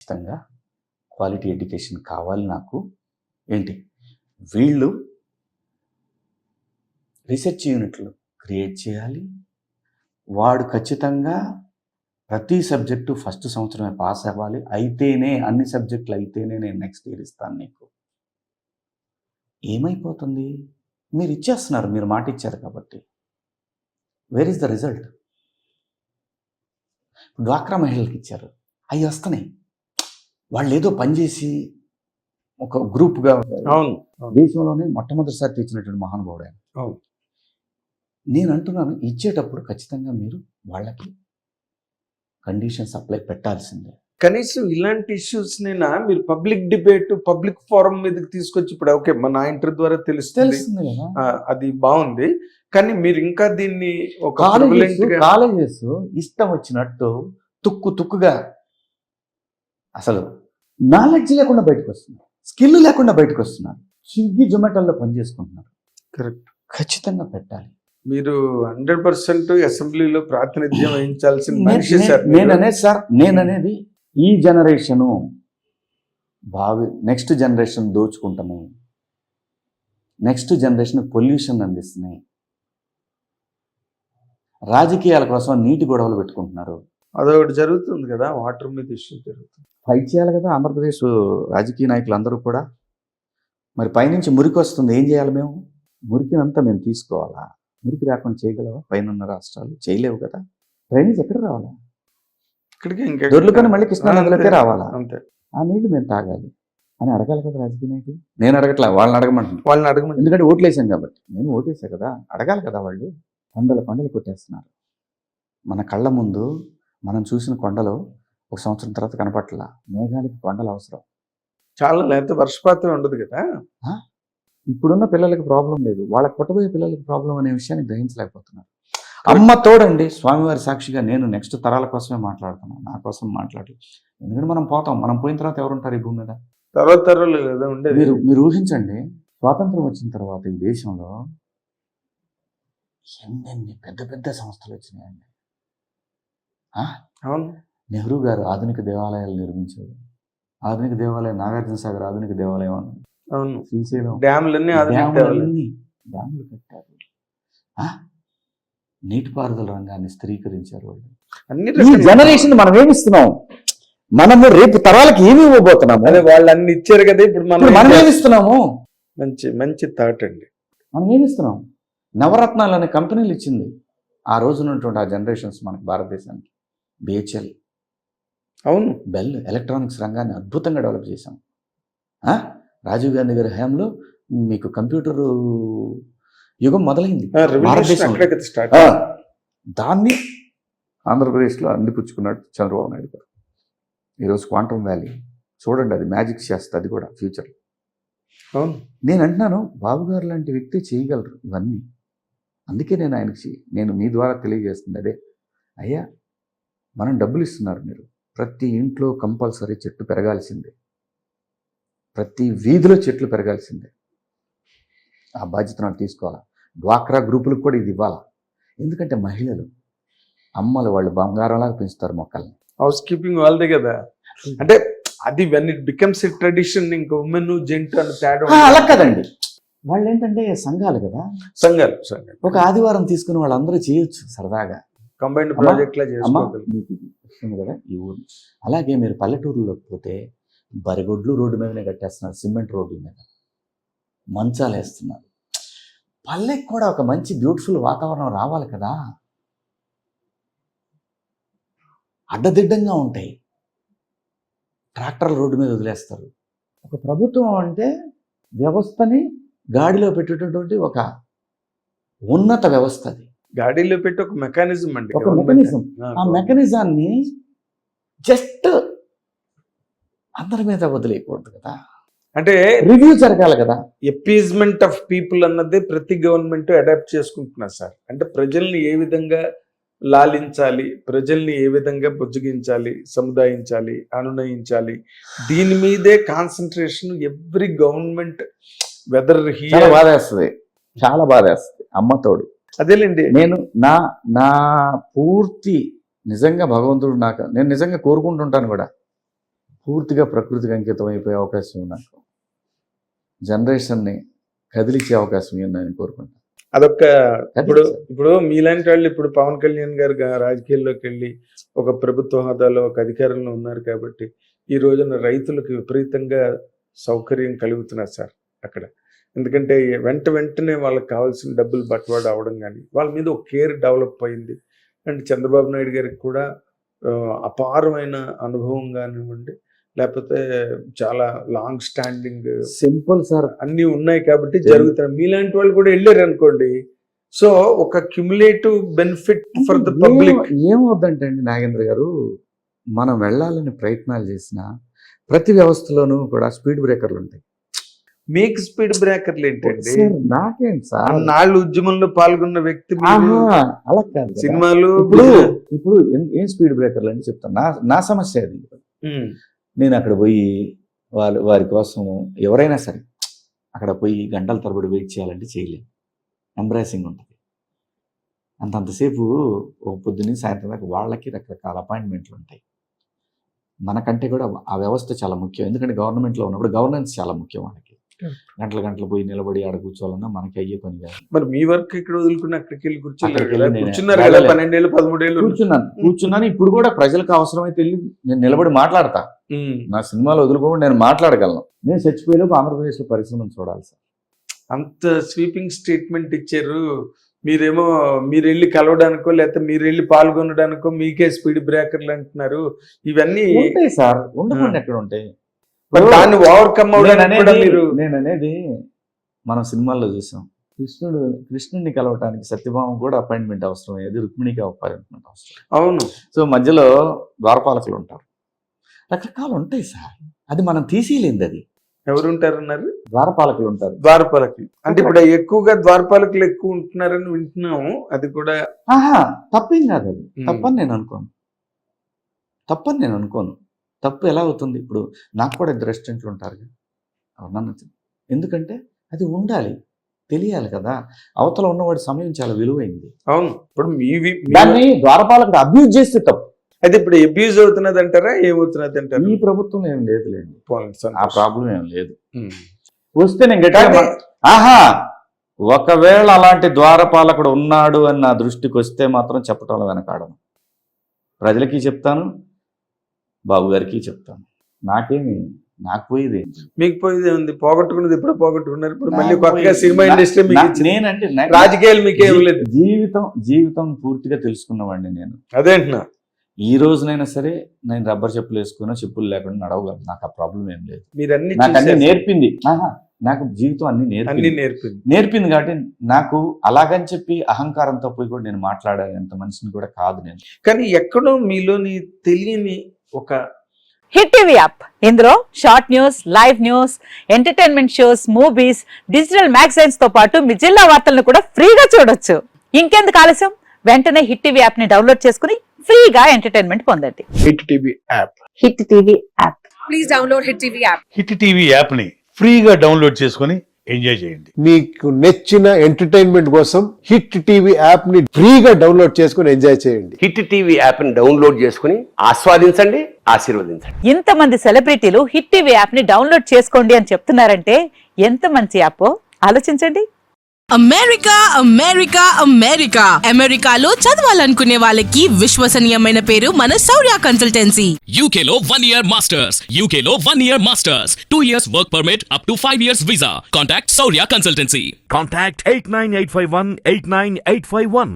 ఖచ్చితంగా quality education కావాలి నాకు. ఏంటి వీళ్ళు రీసెర్చ్ యూనిట్లు క్రియేట్ చేయాలి. వాడు ఖచ్చితంగా ప్రతి సబ్జెక్టు ఫస్ట్ సంవత్సరమే పాస్ అవ్వాలి. అయితేనే అన్ని సబ్జెక్టులు అయితేనే నేను నెక్స్ట్ ఇయర్ ఇస్తాను నీకు. ఏమైపోతుంది? మీరు ఇచ్చేస్తున్నారు, మీరు మాట ఇచ్చారు కాబట్టి. Where is the result? డ్వాక్రా మహిళలకు ఇచ్చారు, అవి వస్తున్నాయి. వాళ్ళు ఏదో పనిచేసి ఒక గ్రూప్గా దేశంలోనే మొట్టమొదటిసారి తీర్చినటువంటి మహానుభావుడు ఆయన. నేను అంటున్నాను, ఇచ్చేటప్పుడు ఖచ్చితంగా మీరు వాళ్ళకి కండిషన్స్ అప్లై పెట్టాల్సిందే. కనీసం ఇలాంటి ఇష్యూస్ నేనా మీరు పబ్లిక్ డిబేట్, పబ్లిక్ ఫోరం మీదకి తీసుకొచ్చి, ఇప్పుడు ఓకే మన ఇంటర్ ద్వారా తెలుస్తుంది కదా, అది బాగుంది. కానీ మీరు ఇంకా దీన్ని ఒక కాలేజెస్ ఇష్టం వచ్చినట్టు తుక్కుగా అసలు నాలెడ్జ్ లేకుండా బయటకు వస్తున్నారు, స్కిల్ లేకుండా బయటకు వస్తున్నారు. స్విగ్గీ జొమాటోలో పనిచేసుకుంటున్నారు. కరెక్ట్, ఖచ్చితంగా పెట్టాలి. మీరు 100% అసెంబ్లీలో ప్రాతినిధ్యం వహించాల్సిన మనిషి సార్. నేననేది ఈ జనరేషను నెక్స్ట్ జనరేషన్ దోచుకుంటాము, నెక్స్ట్ జనరేషన్ పొల్యూషన్ అందిస్తున్నాయి, రాజకీయాల కోసం నీటి గొడవలు పెట్టుకుంటున్నారు. అదొకటి జరుగుతుంది కదా, వాటర్ మీద ఇష్యూ జరుగుతుంది. ఫైట్ చేయాలి కదా ఆంధ్రప్రదేశ్ రాజకీయ నాయకులు అందరూ కూడా. మరి పైనుంచి మురికి వస్తుంది, ఏం చేయాలి? మేము మురికినంతా మేము తీసుకోవాలా? మురికి రాకుండా చేయగలవా? పైన ఉన్న రాష్ట్రాలు చేయలేవు కదా. డ్రైనేజ్ ఎక్కడ రావాలా? ఇక్కడికి దొర్లుకొని మళ్ళీ కృష్ణా నదిలోకే రావాలా? అంతే. ఆ నీళ్లు మేము తాగాలి అని అడగాలి కదా రాజకీయ నాయకులు. నేను అడగట్లా, వాళ్ళని అడగమంటున్నాను. ఎందుకంటే ఓట్లు వేసాం కాబట్టి. నేను ఓటేసా కదా, అడగాలి కదా. వాళ్ళు కొండలు కొట్టేస్తున్నారు మన కళ్ళ ముందు. మనం చూసిన కొండలు ఒక సంవత్సరం తర్వాత కనపట్ల. మేఘాలకి కొండలు అవసరం చాలా, లేకపోతే వర్షపాతం ఉండదు కదా. ఇప్పుడున్న పిల్లలకి ప్రాబ్లం లేదు, వాళ్ళకి పుట్టబోయే పిల్లలకి ప్రాబ్లం అనే విషయాన్ని గ్రహించలేకపోతున్నారు. అమ్మ తోడండి, స్వామివారి సాక్షిగా నేను నెక్స్ట్ తరాల కోసమే మాట్లాడుతున్నాను, నా కోసం మాట్లాడలేదు. ఎందుకంటే మనం పోతాం, మనం పోయిన తర్వాత ఎవరుంటారు ఈ భూమి మీద? తరాలు లేదా ఉండేది. మీరు ఊహించండి, స్వాతంత్రం వచ్చిన తర్వాత ఈ దేశంలో ఎన్నెన్ని పెద్ద సంస్థలు వచ్చినాయండి. అవును, నెహ్రూ గారు ఆధునిక దేవాలయాలు నిర్మించారు. ఆధునిక దేవాలయం నాగార్జున సాగర్ ఆధునిక దేవాలయం అన్నది. అవును, శ్రీశైలం డ్యాములు కట్టారు. నీటిపారుదల రంగాన్ని స్థిరీకరించారు వాళ్ళు. ఈ జనరేషన్ మనం ఏమిస్తున్నాం? మనము రేపు తరాలకి ఏమి ఇవ్వబోతున్నాము? అదే వాళ్ళు అన్ని ఇచ్చారు కదా, ఇప్పుడు మనం ఏమిస్తున్నాము? మంచి థాట్ అండి. మనం ఏమిస్తున్నాం? నవరత్నాలు అనే కంపెనీలు ఇచ్చింది ఆ రోజు ఉన్నటువంటి ఆ జనరేషన్స్ మనకు భారతదేశానికి. బిహెచ్ఎల్, అవును, బెల్, ఎలక్ట్రానిక్స్ రంగాన్ని అద్భుతంగా డెవలప్ చేశాం. రాజీవ్ గాంధీ గారి హయాంలో మీకు కంప్యూటర్ యుగం మొదలైంది భారతదేశంలో. దాన్ని ఆంధ్రప్రదేశ్లో అందిపుచ్చుకున్నాడు చంద్రబాబు నాయుడు గారు. ఈరోజు క్వాంటమ్ వ్యాలీ చూడండి, అది మ్యాజిక్ చేస్తుంది, అది కూడా ఫ్యూచర్. నేను అంటున్నాను, బాబు గారు లాంటి వ్యక్తి చేయగలరు ఇవన్నీ. అందుకే నేను మీ ద్వారా తెలియజేస్తుంది అదే, అయ్యా మనం డబ్బులు ఇస్తున్నారు, మీరు ప్రతి ఇంట్లో కంపల్సరీ చెట్టు పెరగాల్సిందే, ప్రతి వీధిలో చెట్లు పెరగాల్సిందే. ఆ బాధ్యత నాకు తీసుకోవాలా. డ్వాక్రా గ్రూపులకు కూడా ఇది ఇవ్వాలా. ఎందుకంటే మహిళలు, అమ్మలు, వాళ్ళు బంగారంలాగా పెంచుతారు మొక్కల్ని. హౌస్ కీపింగ్ వాళ్ళదే కదా. అంటే అది when it becomes a tradition, ఇంకా ఉమెన్ జెంట్ అని తేడా అలా కదండి. వాళ్ళు ఏంటంటే సంఘాలు కదా, సంఘాలు ఒక ఆదివారం తీసుకుని వాళ్ళందరూ చేయొచ్చు సరదాగా, కంబైన్డ్ ప్రాజెక్ట్ లా కదా ఈ ఊరు. అలాగే మీరు పల్లెటూరులోకి పోతే బరిగొడ్లు రోడ్డు మీదనే కట్టేస్తున్నారు, సిమెంట్ రోడ్ల మీద మంచాలు వేస్తున్నారు. పల్లెకి కూడా ఒక మంచి బ్యూటిఫుల్ వాతావరణం రావాలి కదా. అడ్డదిడ్డంగా ఉంటాయి, ట్రాక్టర్లు రోడ్డు మీద వదిలేస్తారు. ఒక ప్రభుత్వం అంటే వ్యవస్థని గాడిలో పెట్టేటటువంటి ఒక ఉన్నత వ్యవస్థ. అది గాడిలో పెట్టి ఒక మెకానిజం అండి, ఒక మెకానిజం. ఆ మెకానిజాన్ని జస్ట్ అందరి మీద వదిలేయకూడదు కదా, అంటే రివ్యూ జరగాలి కదా. ఎపీజ్మెంట్ ఆఫ్ పీపుల్ అన్నది ప్రతి గవర్నమెంట్ అడాప్ట్ చేసుకుంటున్నారు సార్. అంటే ప్రజల్ని ఏ విధంగా లాలించాలి, ప్రజల్ని ఏ విధంగా బుజ్జగించాలి, సముదాయించాలి, అనునయించాలి, దీని మీదే కాన్సన్ట్రేషన్ ఎవ్రీ గవర్నమెంట్. వెదర్ చాలా బాధేస్తుంది అమ్మతోడు. అదేలేండి, నేను నా పూర్తి నిజంగా భగవంతుడు నేను నిజంగా కోరుకుంటుంటాను కూడా, పూర్తిగా ప్రకృతికి అంకితం అయిపోయే అవకాశం ఉంది నాకు. జనరేషన్ని కదిలించే అవకాశం ఉందని కోరుకుంటాను. అదొక ఇప్పుడు మీలాంటి వాళ్ళు ఇప్పుడు పవన్ కళ్యాణ్ గారు రాజకీయాల్లోకి వెళ్ళి ఒక ప్రభుత్వ హోదాలో ఒక అధికారంలో ఉన్నారు కాబట్టి ఈ రోజున రైతులకు విపరీతంగా సౌకర్యం కలుగుతున్నారు సార్ అక్కడ. ఎందుకంటే వెంటనే వాళ్ళకి కావాల్సిన డబ్బులు బట్వాడ అవడం కానీ వాళ్ళ మీద ఒక కేర్ డెవలప్ అయింది. అండ్ చంద్రబాబు నాయుడు గారికి కూడా అపారమైన అనుభవం కానివ్వండి, లేకపోతే చాలా లాంగ్ స్టాండింగ్ సింపుల్ సార్ అన్ని ఉన్నాయి కాబట్టి జరుగుతాయి. మీలాంటి వాళ్ళు కూడా వెళ్ళారు అనుకోండి, సో ఒక cumulative benefit for the public. ఏమవుద్దంటే అండి నాగేంద్ర గారు, మనం వెళ్ళాలని ప్రయత్నాలు చేసిన ప్రతి వ్యవస్థలోనూ కూడా స్పీడ్ బ్రేకర్లు ఉంటాయి. మీకు స్పీడ్ బ్రేకర్లు ఏంటండి? నాకేంటి సార్, నాళ్ళు ఉద్యమంలో పాల్గొన్న వ్యక్తి అలా కాదు. సినిమాలు ఇప్పుడు ఏం స్పీడ్ బ్రేకర్లు అని చెప్తాను. నా సమస్య అది. నేను అక్కడ పోయి వారి కోసం ఎవరైనా సరే అక్కడ పోయి గంటల తరబడి వెయిట్ చేయాలంటే చేయలేము. ఎంబ్రాసింగ్ ఉంటుంది. అంతసేపు ఒక పొద్దున్న సాయంత్రం దాకా వాళ్ళకి రకరకాల అపాయింట్మెంట్లు ఉంటాయి. మనకంటే కూడా ఆ వ్యవస్థ చాలా ముఖ్యం. ఎందుకంటే గవర్నమెంట్లో ఉన్నప్పుడు గవర్నెన్స్ చాలా ముఖ్యం. వాళ్ళకి గంటలు పోయి నిలబడి ఆడ కూర్చోవాలన్నా మనకి అయ్యే పని కాదు. మరి మీ వర్క్ ఇక్కడ వదులుకుని అక్కడికి వెళ్ళి కూర్చున్నారు 12 ఏళ్ళు 13 ఏళ్ళు కూర్చున్నాను. ఇప్పుడు కూడా ప్రజలకు అవసరమైతే వెళ్ళి నేను నిలబడి మాట్లాడతా. నా సినిమాలు వదులుకోకుండా నేను మాట్లాడగలను. నేను చచ్చిపోయేలోపు ఆంధ్రప్రదేశ్లో పరిశ్రమను చూడాలి సార్. అంత స్వీపింగ్ స్టేట్మెంట్ ఇచ్చారు. మీరేమో మీరు వెళ్ళి కలవడానికో లేకపోతే మీరు వెళ్ళి పాల్గొనడానికో మీకే స్పీడ్ బ్రేకర్లు అంటున్నారు. ఇవన్నీ ఉంటాయి సార్, ఉండకుండా ఎక్కడ ఉంటాయి. దాన్ని ఓవర్కమ్ నేను అనేది మనం సినిమాల్లో చూసాం. కృష్ణుడిని కలవటానికి సత్యభామ కూడా అపాయింట్మెంట్ అవసరం అయ్యేది, రుక్మిణికి అపాయింట్మెంట్ అవసరం. అవును. సో మధ్యలో ద్వారపాలకులు ఉంటారు, రకరకాలు ఉంటాయి సార్. అది మనం తీసేయలేదు. అది ఎవరు ఉంటారన్నారు? ద్వారపాలకులు ఉంటారు. ద్వారపాలకులు అంటే ఇప్పుడు ఎక్కువగా ద్వారపాలకులు ఎక్కువ ఉంటున్నారని వింటున్నాము. అది కూడా తప్పేం కాదు. అది తప్పని నేను అనుకోను. తప్పు ఎలా అవుతుంది? ఇప్పుడు నాకు కూడా 2 రెస్టారెంట్లు ఉంటారు. ఎందుకంటే అది ఉండాలి, తెలియాలి కదా. అవతల ఉన్నవాడి సమయం చాలా విలువైంది. అవును. ఇప్పుడు దాన్ని ద్వారపాలకుడు అబ్యూజ్ చేస్తే తప్పు. అయితే ఇప్పుడు అబ్యూజ్ అవుతున్నది అంటారా, ఏమవుతున్నది అంటారా? ఈ ప్రభుత్వం ఏం లేదులేండి, ఆ ప్రాబ్లం ఏం లేదు. వస్తే నేను ఒకవేళ అలాంటి ద్వారపాలకుడు ఉన్నాడు అని నా దృష్టికి వస్తే మాత్రం చెప్పటంలో వెనకాడను. ప్రజలకి చెప్తాను, బాబు గారికి చెప్తాను. నాకు పోయేది, మీకు పోయేది ఉంది. పోగొట్టుకున్నది ఇప్పుడు పోగొట్టుకున్నారు. ఇప్పుడు మళ్ళీ కొత్తగా సినిమా ఇండస్ట్రీ నేనంటే రాజకీయాలు మీకేం లేదు. జీవితం పూర్తిగా తెలుసుకున్నవాడిని నేను. అదే అంటున్నా. ఈ రోజునైనా సరే నేను రబ్బర్ చెప్పులు వేసుకున్నా, చెప్పులు లేకుండా నడవగలను. నాకు ఆ ప్రాబ్లం ఏం లేదు. మీరన్నీ నేర్పింది. నాకు జీవితం అన్ని నేర్పింది కాబట్టి నాకు అలాగని చెప్పి అహంకారంతో పోయి కూడా నేను మాట్లాడే అంత మనిషిని కూడా కాదు నేను. కానీ ఎక్కడో మీలోని తెలియని ఒక హిట్ టీవీ యాప్, ఇందులో short news, live news, entertainment shows, movies, digital magazines తో పాటు మీ జిల్లా వార్తలను కూడా ఫ్రీగా చూడొచ్చు. ఇంకెందుకు ఆలస్యం, వెంటనే హిట్ టీవీ యాప్ ని డౌన్లోడ్ చేసుకుని ఫ్రీగా ఎంటర్టైన్మెంట్ పొందండి. Hit TV app. Hit TV app. Please download hit TV app. Hit TV app ని ఫ్రీగా డౌన్లోడ్ చేసుకుని ఎంజాయ్ చేయండి. మీకు నచ్చిన ఎంటర్టైన్మెంట్ కోసం హిట్ టీవీ యాప్ ని ఫ్రీగా డౌన్లోడ్ చేసుకుని ఎంజాయ్ చేయండి. హిట్ టీవీ యాప్ ని డౌన్లోడ్ చేసుకుని ఆస్వాదించండి, ఆశీర్వదించండి. ఇంతమంది సెలబ్రిటీలు హిట్ టీవీ యాప్ ని డౌన్లోడ్ చేసుకోండి అని చెప్తున్నారంటే ఎంత మంచి యాప్ ఆలోచించండి. అమెరికాలో చదవాలనుకునే వాళ్ళకి విశ్వసనీయమైన పేరు మన శౌర్య కన్సల్టెన్సీ. UK లో 1 year masters, UK లో 1 year masters, 2 years work permit up to 5 years visa. Contact Saurya Consultancy. Contact 89851 89851.